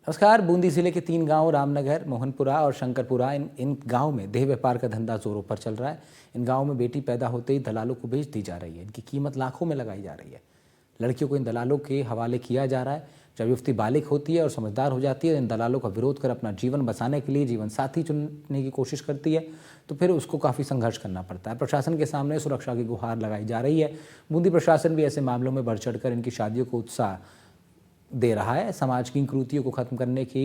नमस्कार। बूंदी जिले के 3 गांव रामनगर, मोहनपुरा और शंकरपुरा, इन गांव में देह व्यापार का धंधा जोरों पर चल रहा है। इन गांव में बेटी पैदा होते ही दलालों को बेच दी जा रही है। इनकी कीमत लाखों में लगाई जा रही है। लड़कियों को इन दलालों के हवाले किया जा रहा है। जब युवती बालिग होती है और समझदार हो जाती है, इन दलालों का विरोध कर अपना जीवन बचाने के लिए जीवन साथी चुनने की कोशिश करती है, तो फिर उसको काफ़ी संघर्ष करना पड़ता है। प्रशासन के सामने सुरक्षा की गुहार लगाई जा रही है। बूंदी प्रशासन भी ऐसे मामलों में बढ़ चढ़कर इनकी शादियों को उत्साह दे रहा है, समाज की कुरीतियों को खत्म करने के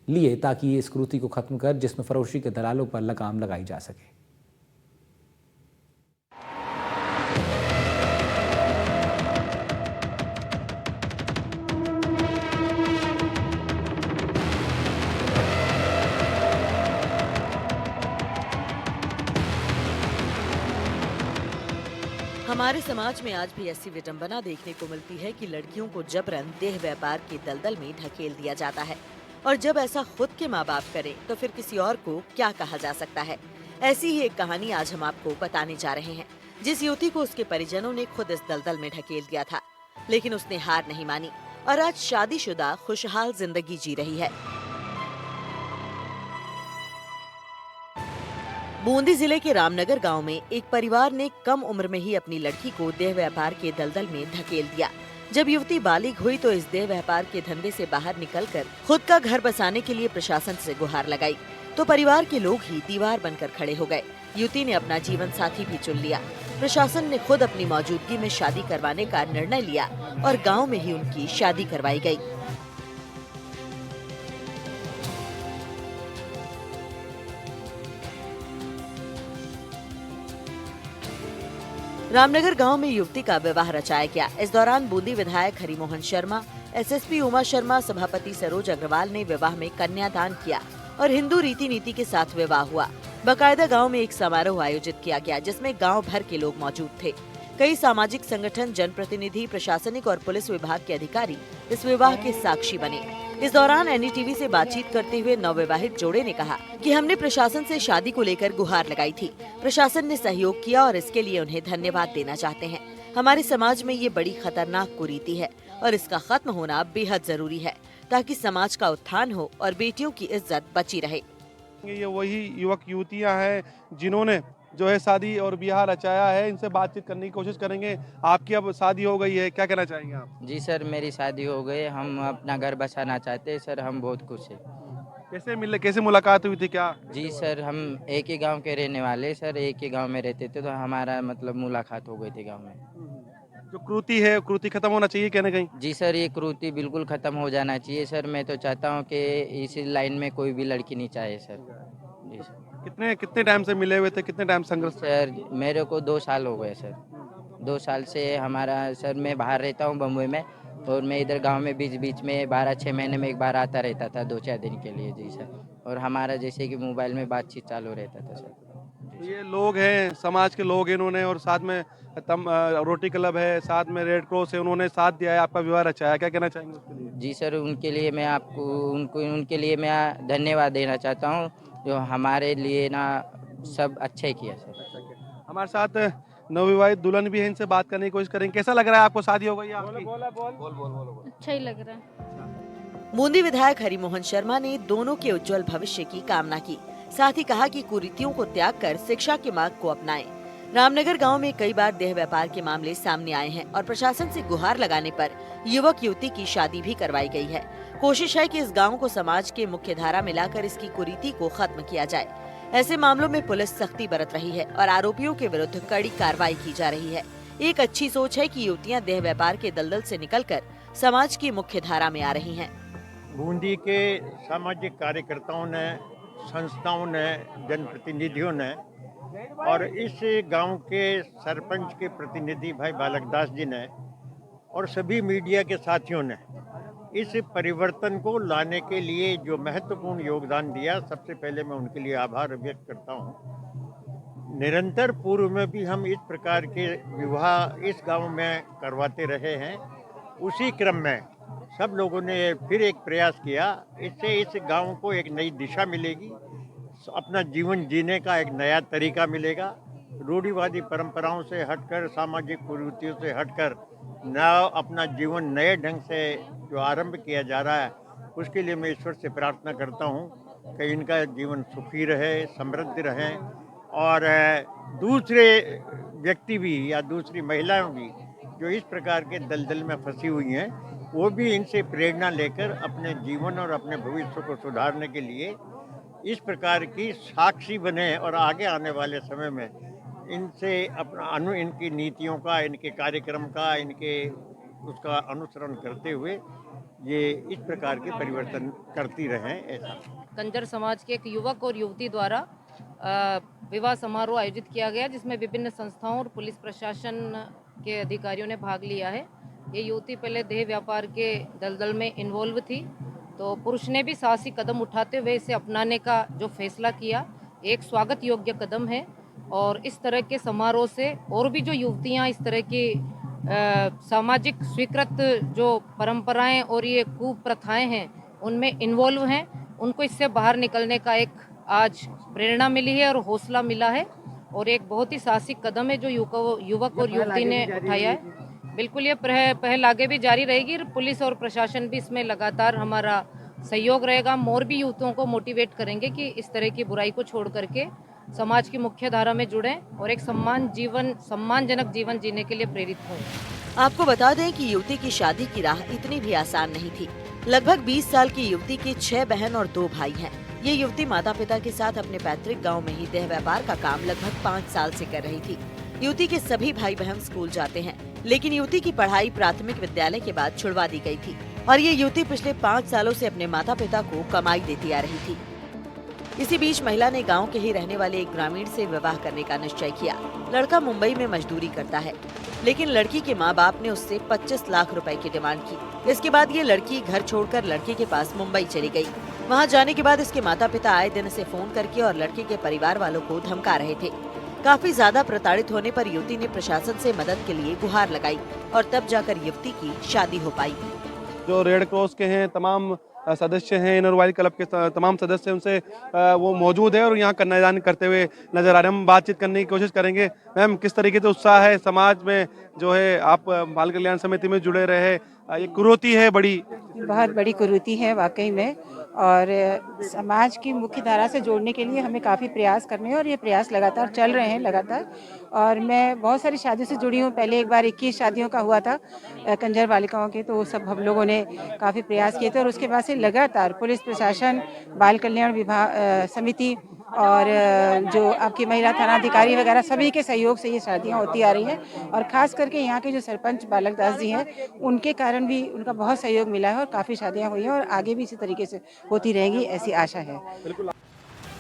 लिए, ताकि ये इस कुरीति को खत्म कर जिस्म फरोशी के दलालों पर लगाम लगाई जा सके। हमारे समाज में आज भी ऐसी विडंबना देखने को मिलती है कि लड़कियों को जबरन देह व्यापार के दलदल में ढकेल दिया जाता है, और जब ऐसा खुद के माँ बाप करें तो फिर किसी और को क्या कहा जा सकता है। ऐसी ही एक कहानी आज हम आपको बताने जा रहे हैं, जिस युवती को उसके परिजनों ने खुद इस दलदल में ढकेल दिया था, लेकिन उसने हार नहीं मानी और आज शादीशुदा खुशहाल जिंदगी जी रही है। बूंदी जिले के रामनगर गांव में एक परिवार ने कम उम्र में ही अपनी लड़की को देह व्यापार के दलदल में धकेल दिया। जब युवती बालिग हुई तो इस देह व्यापार के धंधे से बाहर निकलकर खुद का घर बसाने के लिए प्रशासन से गुहार लगाई, तो परिवार के लोग ही दीवार बनकर खड़े हो गए। युवती ने अपना जीवन साथी भी चुन लिया। प्रशासन ने खुद अपनी मौजूदगी में शादी करवाने का निर्णय लिया और गाँव में ही उनकी शादी करवाई गयी। रामनगर गांव में युवती का विवाह रचाया गया। इस दौरान बूंदी विधायक हरिमोहन शर्मा, एसएसपी उमा शर्मा, सभापति सरोज अग्रवाल ने विवाह में कन्यादान किया और हिंदू रीति नीति के साथ विवाह हुआ। बाकायदा गांव में एक समारोह आयोजित किया गया, जिसमें गांव भर के लोग मौजूद थे। कई सामाजिक संगठन, जनप्रतिनिधि, प्रशासनिक और पुलिस विभाग के अधिकारी इस विवाह के साक्षी बने। इस दौरान एनडीटीवी से बातचीत करते हुए नवविवाहित जोड़े ने कहा कि हमने प्रशासन से शादी को लेकर गुहार लगाई थी। प्रशासन ने सहयोग किया और इसके लिए उन्हें धन्यवाद देना चाहते हैं। हमारे समाज में ये बड़ी खतरनाक कुरीति है और इसका खत्म होना बेहद जरूरी है, ताकि समाज का उत्थान हो और बेटियों की इज्जत बची रहे। ये वही युवक युवतियां हैं जिन्होंने जो है शादी और ब्याह रचाया है। इनसे बातचीत करने की कोशिश करेंगे। आपकी अब शादी हो गई है, क्या कहना चाहेंगे आप? जी सर, मेरी शादी हो गई। हम अपना घर बसाना चाहते हैं सर। हम बहुत खुश हैं। कैसे मिले, कैसे मुलाकात हुई थी, क्या? जी सर, हम एक ही गांव के रहने वाले सर, एक ही गांव में रहते थे, तो हमारा मतलब मुलाकात हो गई थी गांव में। जो क्रूति है, क्रूति खत्म होना चाहिए कहीं ना कहीं। जी सर, ये क्रूति बिल्कुल खत्म हो जाना चाहिए सर। मैं तो चाहता हूँ कि इस लाइन में कोई भी लड़की नहीं चाहे सर। जी सर। कितने कितने टाइम से मिले हुए थे, कितने टाइम संघर्ष? सर मेरे को 2 साल हो गए सर। 2 साल से हमारा सर, मैं बाहर रहता हूँ बम्बई में, और मैं इधर गांव में बीच बीच में 12-6 महीने में एक बार आता रहता था, 2-4 दिन के लिए। जी सर। और हमारा जैसे कि मोबाइल में बातचीत चालू रहता था सर। ये लोग हैं, समाज के लोग हैं इन्होंने, और साथ में रोटी क्लब है, साथ में रेड क्रॉस है, उन्होंने साथ दिया है, आपका विवाह रचाया। क्या कहना चाहेंगे उसके लिए? जी सर, उनके लिए मैं आपको उनके लिए मैं धन्यवाद देना चाहता हूँ, जो हमारे लिए ना सब अच्छे किया सर। हमारे साथ नवविवाहित दुल्हन भी है, इनसे बात करने की कोशिश करेंगे। कैसा लग रहा है आपको, शादी हो गई है आपकी? अच्छा ही लग रहा है। बूंदी विधायक हरिमोहन शर्मा ने दोनों के उज्जवल भविष्य की कामना की, साथ ही कहा कि कुरीतियों को त्याग कर शिक्षा के मार्ग को अपनाएं। रामनगर गांव में कई बार देह व्यापार के मामले सामने आए हैं और प्रशासन से गुहार लगाने पर युवक युवती की शादी भी करवाई गई है। कोशिश है कि इस गांव को समाज के मुख्य धारा में लाकर इसकी कुरीति को खत्म किया जाए। ऐसे मामलों में पुलिस सख्ती बरत रही है और आरोपियों के विरुद्ध कड़ी कार्रवाई की जा रही है। एक अच्छी सोच है कि युवतियां देह व्यापार के दलदल से निकलकर समाज की मुख्य धारा में आ रही हैं। बूंदी के सामाजिक कार्यकर्ताओं ने, संस्थाओं ने, जनप्रतिनिधियों ने और इस गांव के सरपंच के प्रतिनिधि भाई बालकदास जी ने और सभी मीडिया के साथियों ने इस परिवर्तन को लाने के लिए जो महत्वपूर्ण योगदान दिया, सबसे पहले मैं उनके लिए आभार व्यक्त करता हूं। निरंतर पूर्व में भी हम इस प्रकार के विवाह इस गांव में करवाते रहे हैं। उसी क्रम में सब लोगों ने फिर एक प्रयास किया। इससे इस गांव को एक नई दिशा मिलेगी, अपना जीवन जीने का एक नया तरीका मिलेगा। रूढ़िवादी परंपराओं से हटकर, सामाजिक कुरीतियों से हटकर नया अपना जीवन नए ढंग से जो आरंभ किया जा रहा है, उसके लिए मैं ईश्वर से प्रार्थना करता हूँ कि इनका जीवन सुखी रहे, समृद्ध रहे और दूसरे व्यक्ति भी या दूसरी महिलाएं भी जो इस प्रकार के दलदल में फंसी हुई हैं, वो भी इनसे प्रेरणा लेकर अपने जीवन और अपने भविष्य को सुधारने के लिए इस प्रकार की साक्षी बने और आगे आने वाले समय में इनसे अपना इनकी नीतियों का, इनके कार्यक्रम का, इनके उसका अनुसरण करते हुए ये इस प्रकार के परिवर्तन करती रहें, ऐसा। कंजर समाज के एक युवक और युवती द्वारा विवाह समारोह आयोजित किया गया, जिसमें विभिन्न संस्थाओं और पुलिस प्रशासन के अधिकारियों ने भाग लिया है। ये युवती पहले देह व्यापार के दलदल में इन्वॉल्व थी, तो पुरुष ने भी साहसी कदम उठाते हुए इसे अपनाने का जो फैसला किया, एक स्वागत योग्य कदम है। और इस तरह के समारोह से और भी जो युवतियां इस तरह की सामाजिक स्वीकृत जो परंपराएं और ये कुप्रथाएं हैं उनमें इन्वॉल्व हैं, उनको इससे बाहर निकलने का एक आज प्रेरणा मिली है और हौसला मिला है। और एक बहुत ही साहसिक कदम है जो युवक और युवती ने उठाया है। बिल्कुल ये पहल आगे भी जारी रहेगी। पुलिस और प्रशासन भी इसमें लगातार हमारा सहयोग रहेगा। हम और भी युवतियों को मोटिवेट करेंगे कि इस तरह की बुराई को छोड़ करके समाज की मुख्य धारा में जुड़ें और एक सम्मानजनक जीवन जीने के लिए प्रेरित हों। आपको बता दें कि युवती की शादी की राह इतनी भी आसान नहीं थी। लगभग 20 साल की युवती की 6 बहन और 2 भाई हैं। ये युवती माता पिता के साथ अपने पैतृक गांव में ही देह व्यापार का काम लगभग 5 साल से कर रही थी। युवती के सभी भाई बहन स्कूल जाते हैं, लेकिन युवती की पढ़ाई प्राथमिक विद्यालय के बाद छुड़वा दी गई थी और ये युवती पिछले 5 सालों से अपने माता पिता को कमाई देती आ रही थी। इसी बीच महिला ने गांव के ही रहने वाले एक ग्रामीण से विवाह करने का निश्चय किया। लड़का मुंबई में मजदूरी करता है, लेकिन लड़की के माँ बाप ने उससे 25 लाख रुपए की डिमांड की। इसके बाद ये लड़की घर छोड़कर लड़के के पास मुंबई चली गई। वहां जाने के बाद इसके माता पिता आए दिन इसे फोन करके और लड़के के परिवार वालों को धमका रहे थे। काफी ज्यादा प्रताड़ित होने पर युवती ने प्रशासन से मदद के लिए गुहार लगाई और तब जाकर युवती की शादी हो पाई। जो रेड क्रॉस के हैं तमाम सदस्य हैं, इनर वाइल्ड क्लब के तमाम सदस्य उनसे वो मौजूद है और यहाँ कन्यादान करते हुए नजर आ रहे हैं। हम बातचीत करने की कोशिश करेंगे। मैम, किस तरीके से उत्साह है समाज में, जो है आप बाल कल्याण समिति में जुड़े रहे, ये कुरीति है बड़ी, बहुत बड़ी कुरीति है वाकई में, और समाज की मुख्य धारा से जोड़ने के लिए हमें काफ़ी प्रयास करने हैं और ये प्रयास लगातार चल रहे हैं लगातार। और मैं बहुत सारी शादियों से जुड़ी हूँ। पहले एक बार 21 शादियों का हुआ था कंजर बालिकाओं के, तो सब हम लोगों ने काफ़ी प्रयास किए थे और उसके बाद से लगातार पुलिस प्रशासन, बाल कल्याण विभाग समिति और जो आपकी महिला थानाधिकारी वगैरह सभी के सहयोग से ये शादियाँ होती आ रही हैं। और ख़ास करके यहाँ के जो सरपंच बालक दास जी हैं, उनके कारण भी उनका बहुत सहयोग मिला है और काफ़ी शादियाँ हुई हैं और आगे भी इसी तरीके से होती रहेंगी, ऐसी आशा है।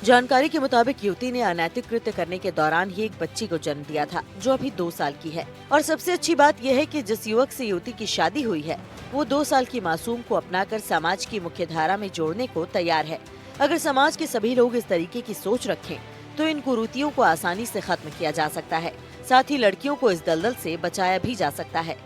जानकारी के मुताबिक युवती ने अनैतिक कृत्य करने के दौरान ही एक बच्ची को जन्म दिया था, जो अभी 2 साल की है। और सबसे अच्छी बात यह है कि जिस युवक से युवती की शादी हुई है, वो 2 साल की मासूम को अपनाकर समाज की मुख्य धारा में जोड़ने को तैयार है। अगर समाज के सभी लोग इस तरीके की सोच रखें, तो इन कुरीतियों को आसानी से खत्म किया जा सकता है। साथ ही लड़कियों को इस दलदल से बचाया भी जा सकता है।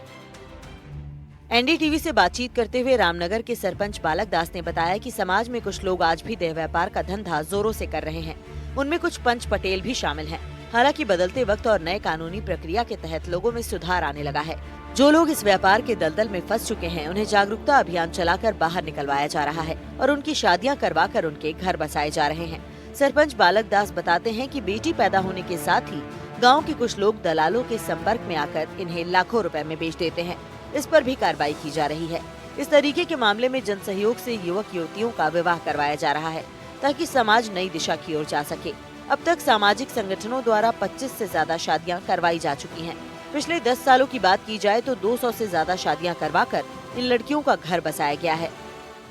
एनडीटीवी से बातचीत करते हुए रामनगर के सरपंच बालक दास ने बताया कि समाज में कुछ लोग आज भी देह व्यापार का धंधा जोरों से कर रहे हैं। उनमें कुछ पंच पटेल भी शामिल हैं। हालांकि बदलते वक्त और नए कानूनी प्रक्रिया के तहत लोगों में सुधार आने लगा है। जो लोग इस व्यापार के दलदल में फंस चुके हैं, उन्हें जागरूकता अभियान चलाकर बाहर निकलवाया जा रहा है और उनकी शादियां करवाकर उनके घर बसाए जा रहे हैं। सरपंच बालक दास बताते हैं कि बेटी पैदा होने के साथ ही गाँव के कुछ लोग दलालों के संपर्क में आकर इन्हें लाखों रुपए में बेच देते हैं। इस पर भी कार्रवाई की जा रही है। इस तरीके के मामले में जन सहयोग से युवक युवतियों का विवाह करवाया जा रहा है, ताकि समाज नई दिशा की ओर जा सके। अब तक सामाजिक संगठनों द्वारा 25 से ज्यादा शादियां करवाई जा चुकी हैं। पिछले 10 सालों की बात की जाए तो 200 से ज्यादा शादियां करवाकर इन लड़कियों का घर बसाया गया है।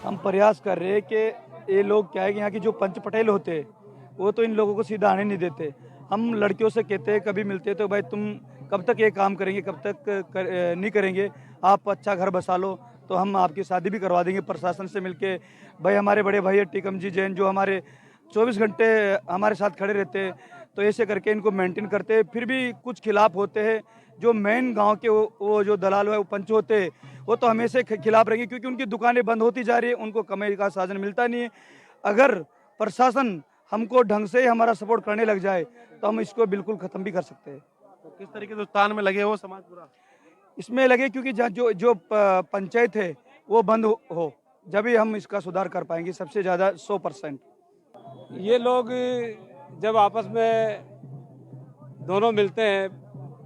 हम प्रयास कर रहे हैं कि ये लोग क्या है कि यहाँ की जो पंच पटेल होते हैं, वो तो इन लोगों को सीधा आने नहीं देते। हम लड़कियों से कहते हैं, कभी मिलते हैं तो भाई तुम कब तक ये काम करेंगे, कब तक नहीं करेंगे, आप अच्छा घर बसा लो तो हम आपकी शादी भी करवा देंगे। प्रशासन से मिलके भाई हमारे बड़े भाई टीकम जी जैन, जो हमारे 24 घंटे हमारे साथ खड़े रहते हैं, तो ऐसे करके इनको मेंटेन करते हैं। फिर भी कुछ खिलाफ होते हैं, जो मेन गांव के वो जो दलाल है, वो पंच होते हैं, वो तो हमेशा खिलाफ रहेंगे, क्योंकि उनकी दुकानें बंद होती जा रही है, उनको कमाई का साधन मिलता नहीं है। अगर प्रशासन हमको ढंग से हमारा सपोर्ट करने लग जाए तो हम इसको बिल्कुल खत्म भी कर सकते हैं। तो किस तरीके से उत्थान में लगे हो समाज पूरा? इसमें लगे क्योंकि जो पंचायत है वो बंद हो, जब ही हम इसका सुधार कर पाएंगे सबसे ज़्यादा 100%। ये लोग जब आपस में दोनों मिलते हैं,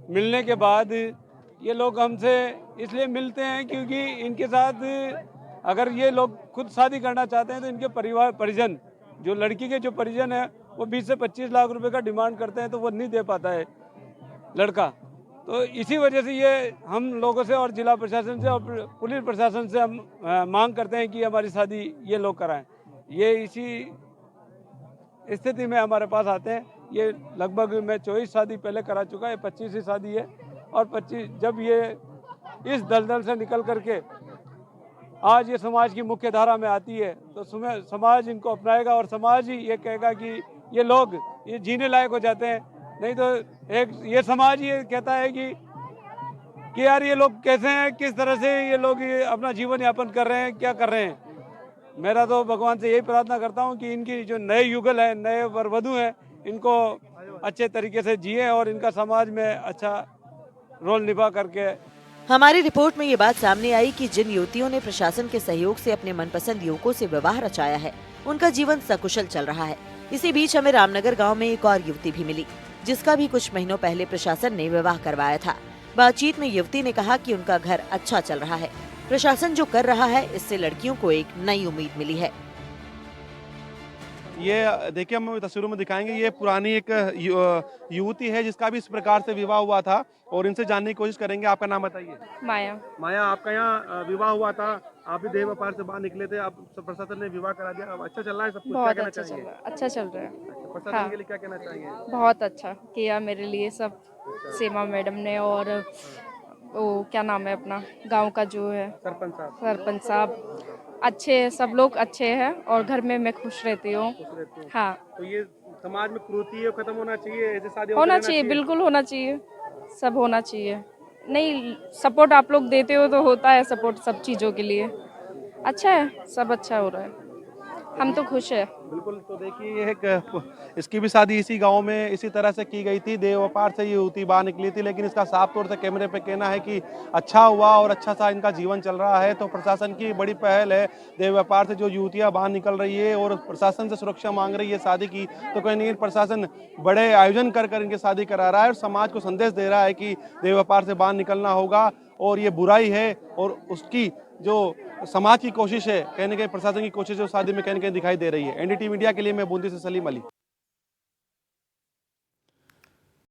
मिलने के बाद ये लोग हमसे इसलिए मिलते हैं क्योंकि इनके साथ अगर ये लोग खुद शादी करना चाहते हैं तो इनके परिवार परिजन, जो लड़की के जो परिजन है, वो 20 से 25 लाख रुपए का डिमांड करते हैं तो वो नहीं दे पाता है लड़का। तो इसी वजह से ये हम लोगों से और जिला प्रशासन से और पुलिस प्रशासन से हम मांग करते हैं कि हमारी शादी ये लोग कराएं। ये इसी स्थिति में हमारे पास आते हैं। ये लगभग मैं 24 शादी पहले करा चुका है, 25वीं शादी है और 25 जब ये इस दलदल से निकल करके आज ये समाज की मुख्य धारा में आती है तो समाज इनको अपनाएगा और समाज ही ये कहेगा कि ये लोग ये जीने लायक हो जाते हैं। नहीं तो एक ये समाज ये कहता है कि यार ये लोग कैसे हैं, किस तरह से ये लोग ये अपना जीवन यापन कर रहे हैं, क्या कर रहे हैं। मेरा तो भगवान से यही प्रार्थना करता हूँ कि इनकी जो नए युगल है, नए वर वधू हैं, इनको अच्छे तरीके से जिए और इनका समाज में अच्छा रोल निभा करके। हमारी रिपोर्ट में ये बात सामने आई कि जिन युवतियों ने प्रशासन के सहयोग से अपने मनपसंद युवकों से विवाह रचाया है, उनका जीवन सकुशल चल रहा है। इसी बीच हमें रामनगर गांव में एक और युवती भी मिली, जिसका भी कुछ महीनों पहले प्रशासन ने विवाह करवाया था। बातचीत में युवती ने कहा कि उनका घर अच्छा चल रहा है, प्रशासन जो कर रहा है इससे लड़कियों को एक नई उम्मीद मिली है। ये देखिए, हम तस्वीरों में दिखाएंगे, ये पुरानी एक युवती है जिसका भी इस प्रकार से विवाह हुआ था और इनसे जानने की कोशिश करेंगे। आपका नाम बताइए। माया। माया, आपका यहाँ विवाह हुआ था, आप भी देह व्यापार से बाहर निकले थे, अब प्रशासन ने विवाह करा दिया, अब अच्छा चल रहा है सब कुछ? बहुत क्या अच्छा कहना चल चाहिए? रहा है, अच्छा चल रहा है। प्रशासन हाँ। के लिए क्या कहना चाहिए? बहुत अच्छा किया मेरे लिए सब, सीमा मैडम ने और वो क्या नाम है अपना गांव का जो है सरपंच साहब, अच्छे हैं, सब लोग अच्छे हैं और घर में मैं खुश रहती हूँ। हाँ, तो ये समाज में कुरीति खत्म होना चाहिए, ऐसे शादी होना चाहिए, बिल्कुल होना चाहिए, सब होना चाहिए। नहीं, सपोर्ट आप लोग देते हो तो होता है सपोर्ट सब चीज़ों के लिए। अच्छा है, सब अच्छा हो रहा है, हम तो खुश है। बिल्कुल। तो देखिए, ये एक इसकी भी शादी इसी गांव में इसी तरह से की गई थी, देह व्यापार से ये युवती बाहर निकली थी, लेकिन इसका साफ तौर से कैमरे पे कहना है कि अच्छा हुआ और अच्छा सा इनका जीवन चल रहा है। तो प्रशासन की बड़ी पहल है, देह व्यापार से जो युवतियां बाहर निकल रही है और प्रशासन से सुरक्षा मांग रही है शादी की, तो कहीं ना कहीं प्रशासन बड़े आयोजन कर इनकी शादी करा रहा है और समाज को संदेश दे रहा है कि देह व्यापार से बाहर निकलना होगा और ये बुराई है। और उसकी जो समाज की कोशिश है, कहीं ना कहीं प्रशासन की कोशिश है, शादी में कहीं ना कहीं दिखाई दे रही है। एनडीटीवी मीडिया के लिए मैं बूंदी से सलीम अली।